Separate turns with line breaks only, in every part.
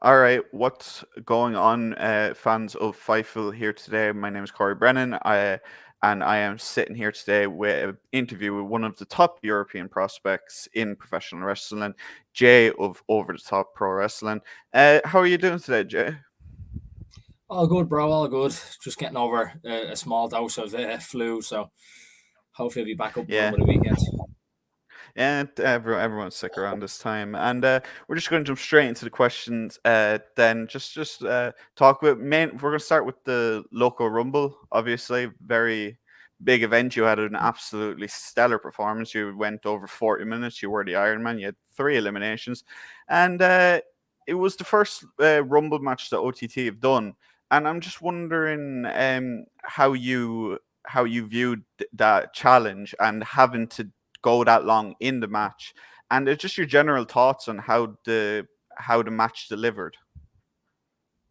All right, what's going on, fans of Fightful here today? My name is Corey Brennan, and I am sitting here today with an interview with one of the top European prospects in professional wrestling, Jay of Over the Top Pro Wrestling. How are you doing today, Jay?
All good, bro. All good. Just getting over a small dose of flu, so hopefully I'll be back up and running
Yeah.
by the weekend.
And everyone's sick around this time, and we're just going to jump straight into the questions. Then just talk about main. We're going to start with the local rumble. Obviously, very big event. You had an absolutely stellar performance. You went over 40 minutes. You were the Iron Man. You had 3 eliminations, and it was the first rumble match that OTT have done. And I'm just wondering how you viewed that challenge and having to go that long in the match, and just your general thoughts on how the match delivered.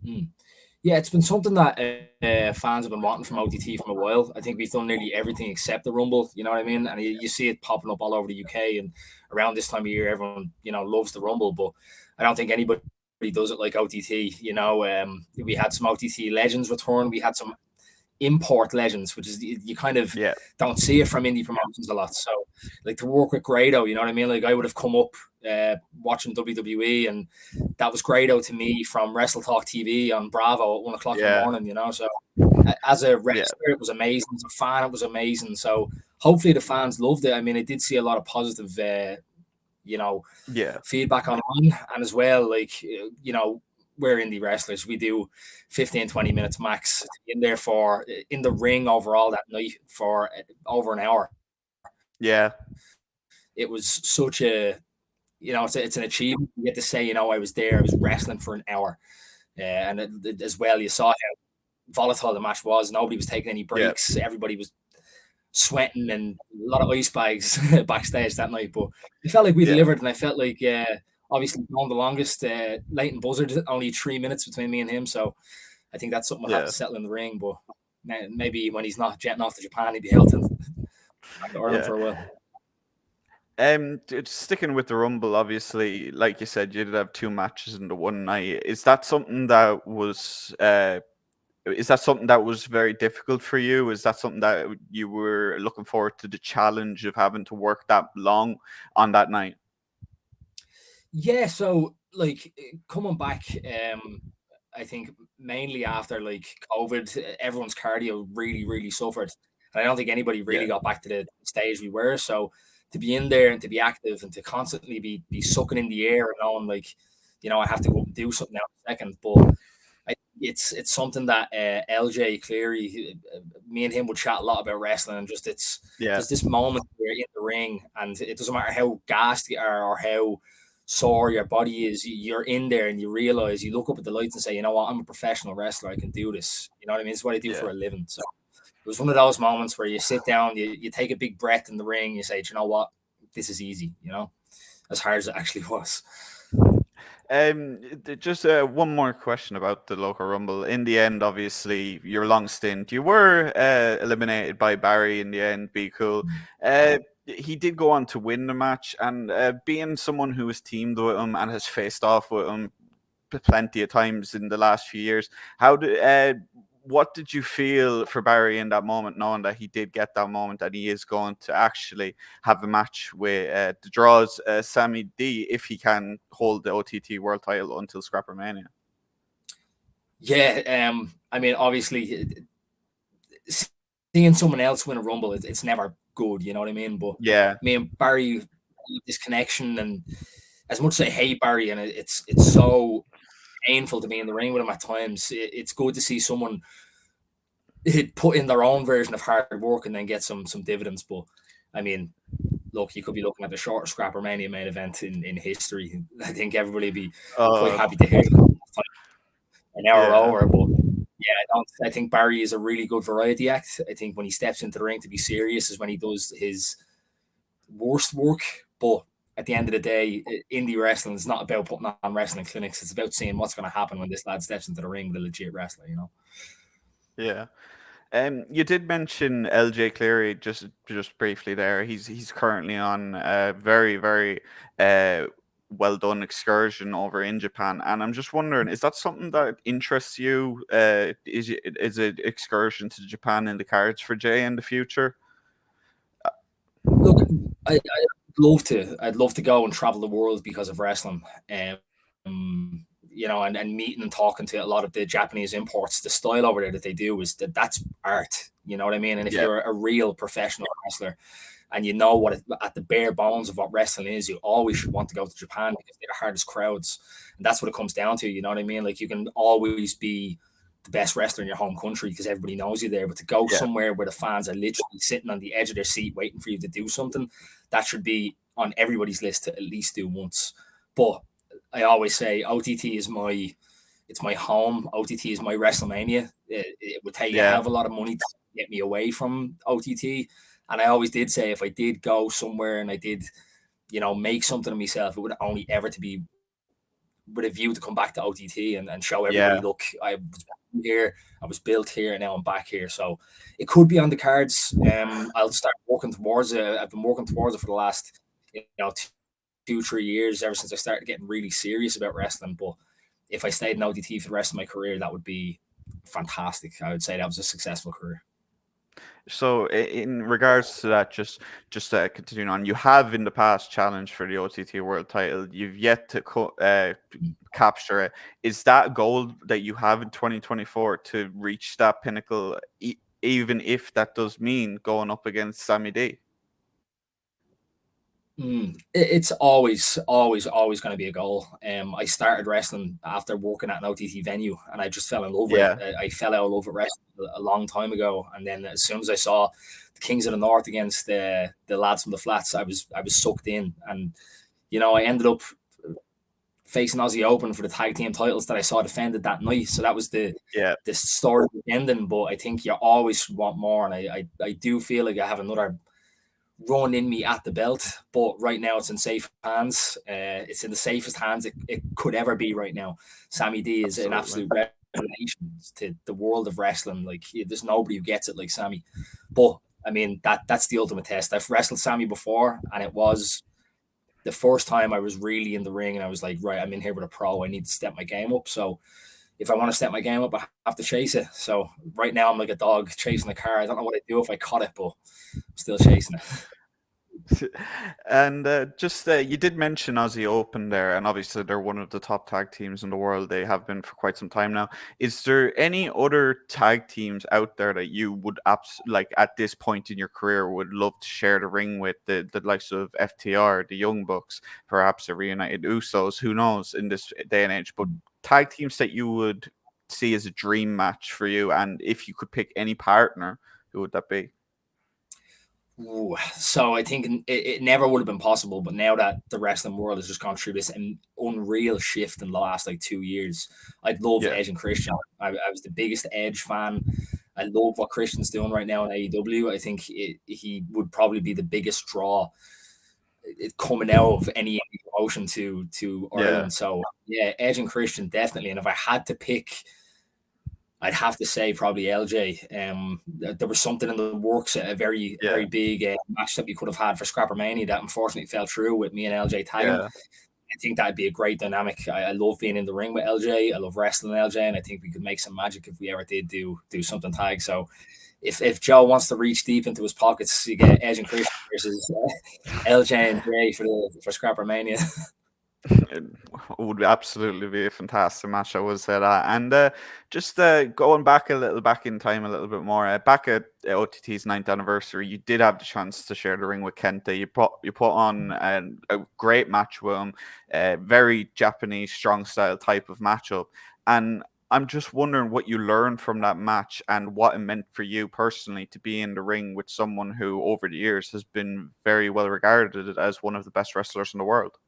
Mm. Yeah, it's been something that fans have been wanting from OTT from a while. I think we've done nearly everything except the Rumble. You know what I mean? And you see it popping up all over the UK, and around this time of year, everyone loves the Rumble. But I don't think anybody does it like OTT. We had some OTT legends return. We had some import legends, which is you kind of
Yeah,
don't see it from indie promotions a lot. So, like to work with Grado, you know what I mean? Like I would have come up watching WWE, and that was Grado to me from Wrestle Talk TV on Bravo at 1 o'clock in the
yeah,
morning. So, as a
yeah,
wrestler, it was amazing. As a fan, it was amazing. So, hopefully, the fans loved it. I mean, I did see a lot of positive, you know,
yeah,
feedback online, and as well, we're indie wrestlers. We do 15, 20 minutes max in there for in the ring overall that night for over an hour.
yeah,
It was such a, it's an achievement. You get to say, I was there, I was wrestling for an hour. And as well, you saw how volatile the match was. Nobody was taking any
yeah,
breaks. Everybody was sweating and a lot of ice bags backstage that night. But I felt like we
yeah,
delivered, and I felt like obviously going the longest. Leighton Buzzard, only 3 minutes between me and him, so I think that's something we'll have
yeah,
to settle in the ring. But maybe when he's not jetting off to Japan, he'd be held back to Ireland
yeah.
for a while.
Sticking with the Rumble, obviously, like you said, you did have two matches in the one night. Is that something that was very difficult for you? Is that something that you were looking forward to, the challenge of having to work that long on that night?
Yeah, so like coming back, I think mainly after like COVID, everyone's cardio really, really suffered. And I don't think anybody
Yeah,
really got back to the stage we were. So to be in there and to be active and to constantly be sucking in the air and knowing like, I have to go and do something now in a second. But it's something that LJ Cleary, me and him would chat a lot about wrestling, and just
yeah,
there's this moment where you're in the ring, and it doesn't matter how gassed you are or how sore your body is, you're in there and you realize, you look up at the lights and say, you know what, I'm a professional wrestler, I can do this. You know what I mean? It's what I do
yeah.
for a living. So it was one of those moments where you sit down, you take a big breath in the ring, you say, do you know what, this is easy, as hard as it actually was.
Just one more question about the local rumble. In the end, obviously, your long stint, you were eliminated by Barry in the end. Be cool. He did go on to win the match, and being someone who has teamed with him and has faced off with him plenty of times in the last few years, what did you feel for Barry in that moment, knowing that he did get that moment and he is going to actually have a match with the draws Sammy D if he can hold the OTT World Title until Scrappermania?
Yeah, I mean, obviously, seeing someone else win a rumble, it's never good, you know what I mean? But
Yeah,
me and Barry, this connection, and as much as I hate Barry, and it's so painful to be in the ring with him at times, it's good to see someone put in their own version of hard work and then get some dividends. But I mean, look, you could be looking at the shortest Scrapper Mania main event in history. I think everybody would be quite
uh,
happy to hear an hour
yeah,
over. But yeah, I think Barry is a really good variety act. I think when he steps into the ring to be serious is when he does his worst work. But at the end of the day, indie wrestling is not about putting on wrestling clinics. It's about seeing what's going to happen when this lad steps into the ring with a legit wrestler.
yeah. You did mention LJ Cleary just briefly there. He's currently on very very uh well done Excursion over in Japan. And I'm just wondering, is that something that interests you? Is it Excursion to Japan in the cards for Jay in the future?
Look, I'd love to. I'd love to go and travel the world because of wrestling. You know, and meeting and talking to a lot of the Japanese imports. The style over there that they do is that's art. You know what I mean? And if
Yeah,
you're a real professional wrestler and you know what at the bare bones of what wrestling is, you always should want to go to Japan because they're the hardest crowds, and that's what it comes down to. You know what I mean? Like you can always be the best wrestler in your home country because everybody knows you there, but to go
yeah,
somewhere where the fans are literally sitting on the edge of their seat waiting for you to do something, that should be on everybody's list to at least do once. But I always say OTT is it's my home. OTT is my WrestleMania. It would take a hell
yeah,
of a lot of money to get me away from OTT. And I always did say if I did go somewhere and I did, you know, make something of myself, it would only ever to be with a view to come back to OTT and show everybody,
yeah.
look, I was here, I was built here, and now I'm back here. So it could be on the cards. I'll start working towards it. I've been working towards it for the last, you know, 2-3 years, ever since I started getting really serious about wrestling. But if I stayed in OTT for the rest of my career, that would be fantastic. I would say that was a successful career.
So in regards to that, just continuing on, you have in the past challenged for the OTT World Title. You've yet to capture it. Is that a goal that you have in 2024 to reach that pinnacle, even if that does mean going up against Sammy D?
It's always going to be a goal. I started wrestling after working at an OTT venue, and I just fell in love with
Yeah,
it. I fell out of love with wrestling a long time ago, and then as soon as I saw the Kings of the North against the lads from the flats, I was sucked in, and you know I ended up facing Aussie Open for the tag team titles that I saw defended that night. So that was
yeah,
the story ending. But I think you always want more, and I do feel like I have another run in me at the belt, but right now it's in safe hands. It's in the safest hands it could ever be right now. Sammy D is an
absolutely.
absolute revelation to the world of wrestling. Like there's nobody who gets it like Sammy. But I mean that's the ultimate test. I've wrestled Sammy before, and it was the first time I was really in the ring, and I was like, right, I'm in here with a pro. I need to step my game up. So if I want to step my game up, I have to chase it. So right now I'm like a dog chasing a car. I don't know what I'd do if I caught it, but I'm still chasing it.
And just you did mention Aussie Open there, and obviously they're one of the top tag teams in the world. They have been for quite some time now. Is there any other tag teams out there that you would like at this point in your career would love to share the ring with? The likes of FTR, the Young Bucks, perhaps the Reunited Usos. Who knows in this day and age? But tag teams that you would see as a dream match for you, and if you could pick any partner, who would that be?
Ooh, so I think it never would have been possible, but now that the wrestling world has just gone through this unreal shift in the last like 2 years, I'd love
Yeah,
Edge and Christian. I was the biggest Edge fan. I love what Christian's doing right now in AEW. I think he would probably be the biggest draw coming out of any promotion to
yeah,
Ireland. So yeah, Edge and Christian definitely. And if I had to pick, I'd have to say probably LJ. There was something in the works, a very
yeah,
big match that we could have had for Scrapper Mania that unfortunately fell through with me and LJ tagging.
yeah.
I think that'd be a great dynamic. I love being in the ring with LJ. I love wrestling LJ, and I think we could make some magic if we ever did do something tag. So if Joe wants to reach deep into his pockets, you get Edge and Christian versus LJ and Jay for Scrapper Mania.
It would absolutely be a fantastic match, I would say that. And just going back in time a little bit more, back at OTT's 9th anniversary, you did have the chance to share the ring with Kenta. You put on a great match with him, a very Japanese strong style type of matchup. And I'm just wondering what you learned from that match and what it meant for you personally to be in the ring with someone who, over the years, has been very well regarded as one of the best wrestlers in the world.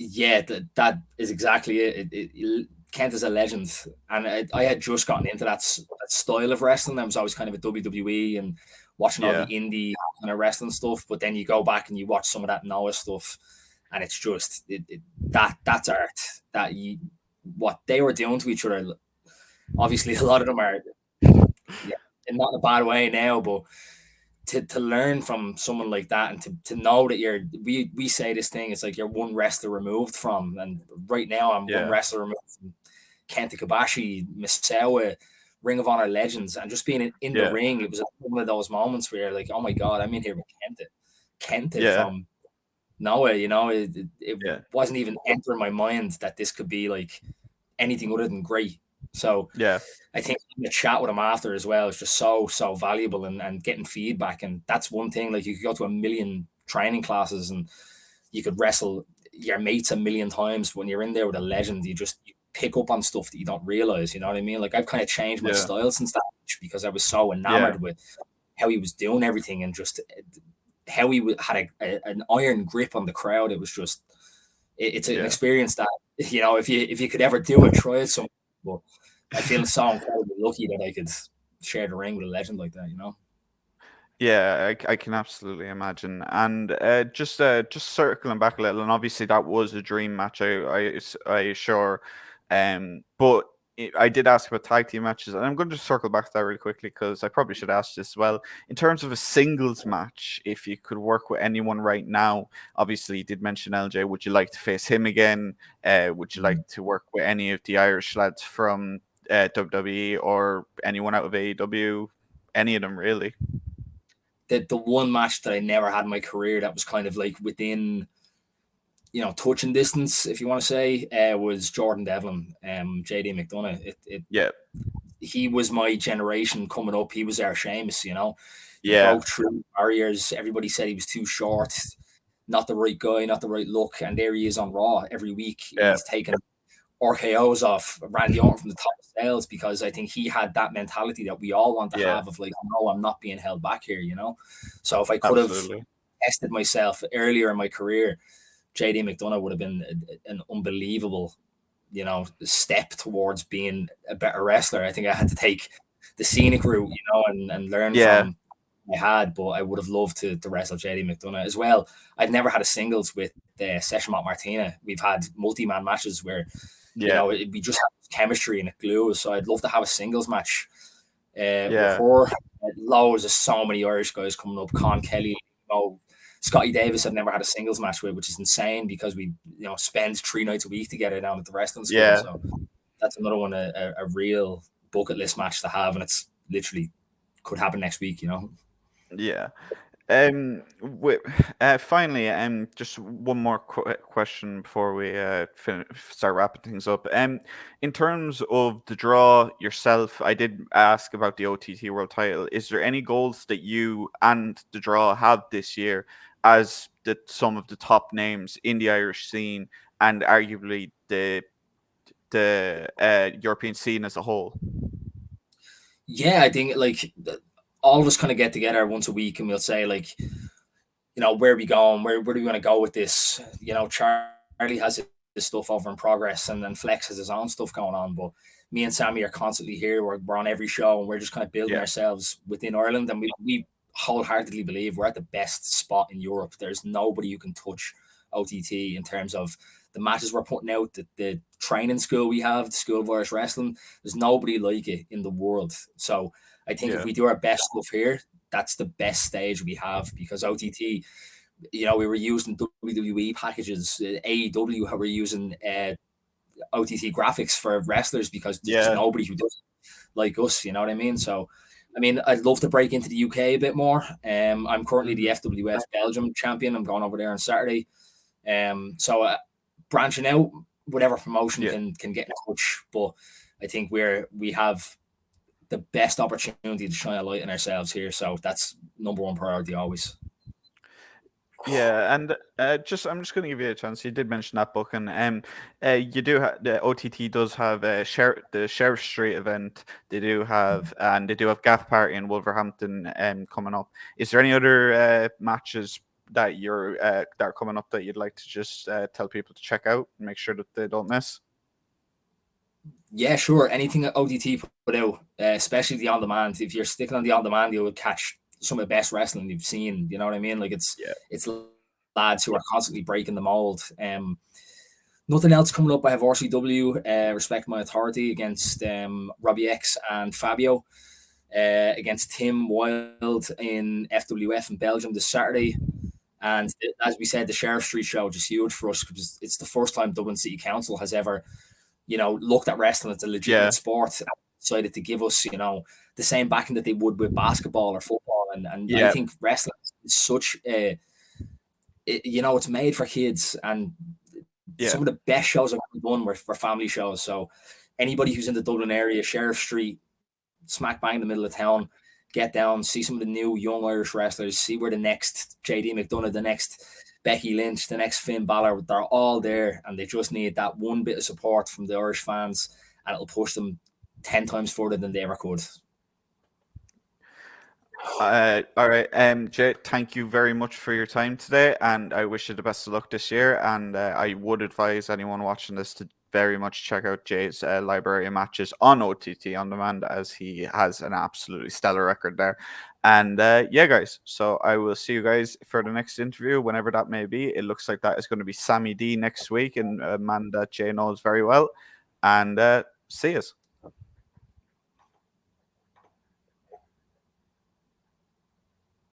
Yeah, that is exactly it. Kent is a legend, and I had just gotten into that style of wrestling. I was always kind of a WWE and watching all the
Yeah,
indie kind of wrestling stuff. But then you go back and you watch some of that Noah stuff, and it's just that's art. What they were doing to each other. Obviously, a lot of them are, yeah, and not in a bad way now, but to learn from someone like that, and to know that we say this thing, it's like you're one wrestler removed from, and right now I'm one
Yeah.
wrestler removed from Kenta Kobashi, Misawa, Ring of Honor legends, and just being in the
Yeah.
ring, it was one of those moments where you're like, oh my God, I'm in here with Kenta
Yeah.
from Noah, it
Yeah.
wasn't even entering my mind that this could be like anything other than great. So
Yeah.
I think the chat with him after as well is just so valuable, and getting feedback. And that's one thing, like you could go to a million training classes and you could wrestle your mates a million times. When you're in there with a legend, you pick up on stuff that you don't realize, you know what I mean? Like I've kind of changed my
Yeah.
style since that, because I was so
Yeah.
enamored with how he was doing everything, and just how he had an iron grip on the crowd. It was just, it's an
Yeah.
experience that, if you could ever do it, try it. But I feel so incredibly lucky that I could share the ring with a legend like that.
Yeah, I can absolutely imagine. And just circling back a little, and obviously that was a dream match. I sure, but I did ask about tag team matches, and I'm going to just circle back to that really quickly because I probably should ask this as well. In terms of a singles match, if you could work with anyone right now, obviously you did mention LJ. Would you like to face him again? Would you like to work with any of the Irish lads from WWE or anyone out of AEW? Any of them really?
The one match that I never had in my career that was kind of like within, touching distance, if you want to say, was Jordan Devlin, JD McDonough.
Yeah.
He was my generation coming up. He was our Sheamus. He
Yeah.
broke through barriers. Everybody said he was too short, not the right guy, not the right look, and there he is on Raw every week.
Yeah.
He's taken RKO's off Randy Orton from the top of sales, because I think he had that mentality that we all want to
Yeah.
have of like, no, I'm not being held back here. So if I could have
Absolutely.
tested myself earlier in my career, JD McDonough would have been an unbelievable, step towards being a better wrestler. I think I had to take the scenic route, and learn
Yeah.
from I had, but I would have loved to wrestle JD McDonough as well. I've never had a singles with Session Martina. We've had multi-man matches where,
Yeah.
we just have chemistry and it glues. So I'd love to have a singles match with
Yeah.
her. Loads of so many Irish guys coming up. Con Kelly, Scotty Davis I've never had a singles match with, which is insane because we, spend 3 nights a week together down at the wrestling school.
Yeah.
So that's another one, a real bucket list match to have, and it's literally could happen next week.
Yeah. Finally, just one more question before we start wrapping things up. In terms of the draw yourself, I did ask about the OTT World Title. Is there any goals that you and the draw have this year as some of the top names in the Irish scene and arguably the European scene as a whole?
Yeah, I think like all of us kind of get together once a week and we'll say like, where are we going? Where do we want to go with this? Charlie has his stuff over in progress, and then Flex has his own stuff going on. But me and Sammy are constantly here. We're on every show, and we're just kind of building ourselves within Ireland. And we wholeheartedly believe we're at the best spot in Europe. There's nobody who can touch OTT in terms of the matches we're putting out, the training school we have, the School of Irish Wrestling. There's nobody like it in the world. So I think if we do our best stuff here, that's the best stage we have, because OTT, we were using WWE packages, AEW, how we're using OTT graphics for wrestlers because there's just nobody who does it like us, you know what I mean? So, I'd love to break into the UK a bit more. I'm currently the FWF Belgium champion. I'm going over there on Saturday. So branching out, whatever promotion can get in touch, but I think we have the best opportunity to shine a light on ourselves here. So that's number one priority always.
Yeah, and I'm just going to give you a chance. You did mention that book, and you do the OTT does have the Sheriff Street event. They do have Gaff Party in Wolverhampton coming up. Is there any other matches that that are coming up that you'd like to just tell people to check out and make sure that they don't miss?
Yeah, sure. Anything that OTT put out, especially the on demand. If you're sticking on the on demand, you'll catch some of the best wrestling you've seen. You know what I mean? Like it's lads who are constantly breaking the mold. Nothing else coming up. I have RCW, Respect My Authority against Robbie X and Fabio. against Tim Wild in FWF in Belgium this Saturday. And as we said, the Sheriff Street show is huge for us because it's the first time Dublin City Council has ever, looked at wrestling as a legitimate sport and decided to give us, the same backing that they would with basketball or football. And I think wrestling is such it's made for kids, and some of the best shows I've ever done were family shows. So anybody who's in the Dublin area, Sheriff Street, smack bang in the middle of town, get down, see some of the new young Irish wrestlers, see where the next JD McDonough, the next Becky Lynch, the next Finn Balor, they're all there, and they just need that one bit of support from the Irish fans, and it'll push them 10 times further than they ever could.
All right, Jay, thank you very much for your time today, and I wish you the best of luck this year. And I would advise anyone watching this to very much check out Jay's library of matches on OTT On Demand, as he has an absolutely stellar record there. And yeah, guys, so I will see you guys for the next interview, whenever that may be. It looks like that is going to be Sammy D next week, and a man that Jay knows very well. And see yous.